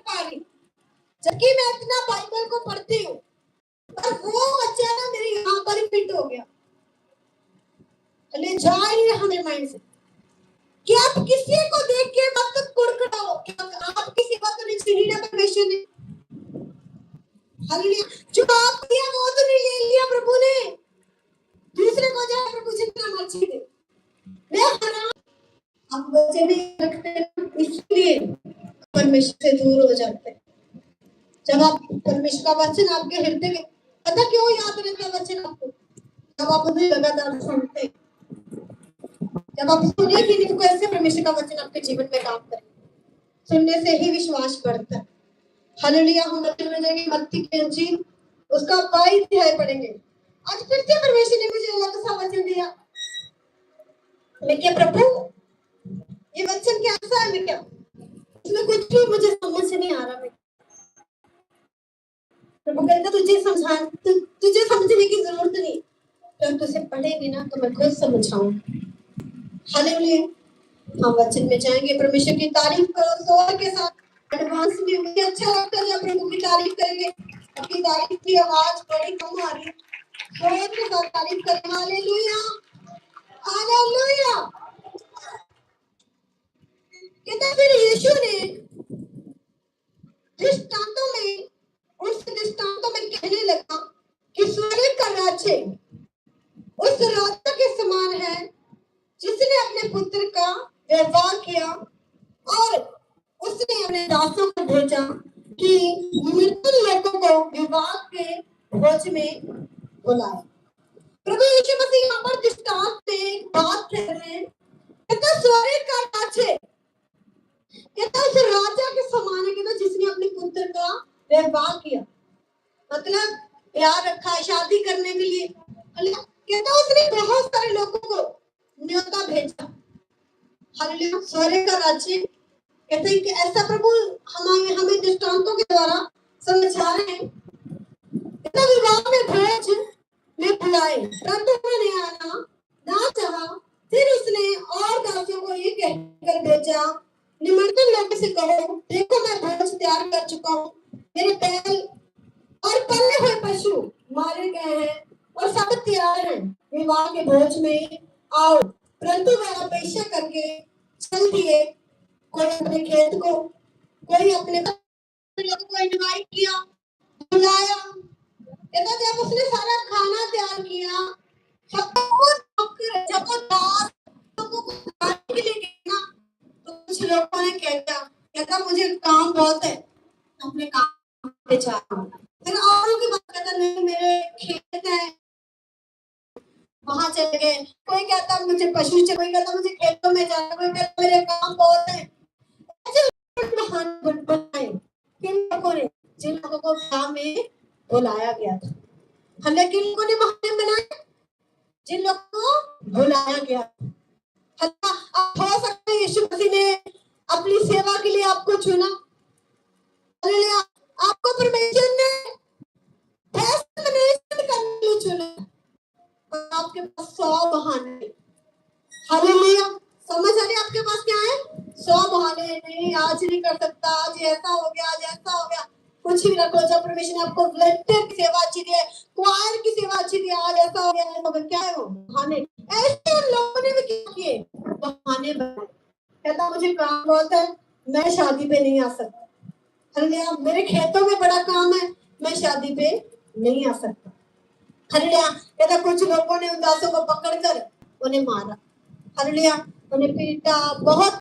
पा रही, जबकि मैं इतना बाइबल को पढ़ती हूँ, पर वो बच्चा ना मेरे यहाँ पर ही फिट हो गया, ले जा ही हमें माइंड से कि आप किसी को देख के मत कुड़कुड़ाओ, आप किसी को तो नहीं छीनी ना परमेश्वर ने। हालेलुया। जो आप दिया वो तो नहीं ले लिया प्रभु ने, दूसरे को जो प्रभु जितना मर्जी दे। मैं हरा आप बच्चे नहीं रखते, इसलिए परमेश्वर से दूर हो जाते हैं। जब आप परमेश्वर का वचन आपके हृदय में, पता क्यों याद रहता है वचन आपको? जब आप उन्हें लगातार सुनते, जब आप सुनिए कि नहीं कैसे परमेश्वर का वचन आपके जीवन में काम करे, सुनने से ही विश्वास बढ़ता है। हालेलुया। हम मत्ती की इंजील उसका 22 अध्याय पढ़ेंगे। आज फिर से परमेश्वर ने मुझे अलग सा वचन दिया। मैं क्या प्रभु ये वचन कैसा है? मैं क्या इसमें कुछ भी मुझे समझ नहीं आ रहा। मैं प्रभु कहता तुझे समझने की जरूरत नहीं, तो तुझे पढ़ेगी ना तो मैं खुद समझाऊंगा। हालेलुया। हम वचन में जाएंगे, परमेश्वर की तारीफ करो जोर के साथ। एडवांस में मुझे अच्छा लगता है जब प्रभु की तारीफ करेंगे। अपनी तारीफ की आवाज बड़ी कम आ रही है, जोर के साथ तारीफ करें। Hallelujah hallelujah. कहते फिर यीशु ने दृष्टांतों में उनसे दृष्टांतों में कहने लगा कि स्वर्ग का राज्य उस राजा के समान है जिसने अपने पुत्र का व्यवहार किया और उसने अपने दासों को भेजा कि मृत लोगों को विवाह के भोज में बुलाए। प्रभु यीशु मसीह यहाँ पर दृष्टांत में बात कर रहे हैं। कहता स्वर्ग का राज्य, कहता उस राजा के समान है, कहता जिसने अपने पुत्र का व्यवहार किया, मतलब प्यार रखा शादी करने के लिए। कहता उसने बहुत सारे लोगों को न्योता भेजा। हालेलुया। स्वर्ग का राज्य कहते हैं कि ऐसा प्रभु हमें दृष्टांतों के द्वारा समझा रहे हैं। विवाह में भोज में बुलाए, परंतु उन्होंने आना ना चाहा। फिर उसने और दासों को ये कहकर भेजा, निमंत्रण लोगों से कहो, देखो मैं भोज तैयार कर चुका हूँ, मेरे बैल और पले हुए पशु मारे गए हैं और सब तैयार हैं, विवाह के भोज में आओ। परंतु वह अपेक्षा करके चल दिए। कोई अपने खेत को, कोई अपने लोगों को इनवाइट किया, बुलाया। कहता जब उसने सारा खाना तैयार किया, जब वो दास लोगों को खाने के लिए गया, तो कुछ लोगों ने कहता मुझे काम बहुत है, अपने काम पे जा रहा हूँ। फिर औरों की बात कहता नहीं मेरे खेत है, वहां चले गए। कोई कहता मुझे पशु चाहिए, कोई कहता मुझे खेतों में जाना, कोई कहता मेरे काम बहुत है। किन लोगों ने, जिन लोगों को विवाह में बुलाया गया था। हमें किन लोगों ने बहाने बनाए? जिन लोगों को बुलाया गया। अब हो सकता है यीशु मसीह ने अपनी सेवा के लिए आपको चुना, आपको परमेश्वर ने करने के लिए चुना, आपके पास 100 बहाने। हालेलुया। समझ आ रही आपके पास क्या है? 100 बहाने। नहीं आज नहीं कर सकता, आज ऐसा हो गया, आज ऐसा हो गया, कुछ भी रखो। जब परमेश्वर ने आपको वॉलंटियर की सेवा अच्छी दी है, क्वायर की सेवा अच्छी दी है, आज ऐसा हो गया, तो क्या है वो बहाने? ऐसे उन लोगों ने भी क्या किए? बहाने बनाए। कहता मुझे काम बहुत है, मैं शादी पे नहीं आ सकता। हालेलुया। मेरे खेतों में बड़ा काम है, मैं शादी पे नहीं आ सकता। हालेलुया। कहता कुछ लोगों ने उन दासों को पकड़कर उन्हें मारा। हालेलुया। उन्हें पीटा, बहुत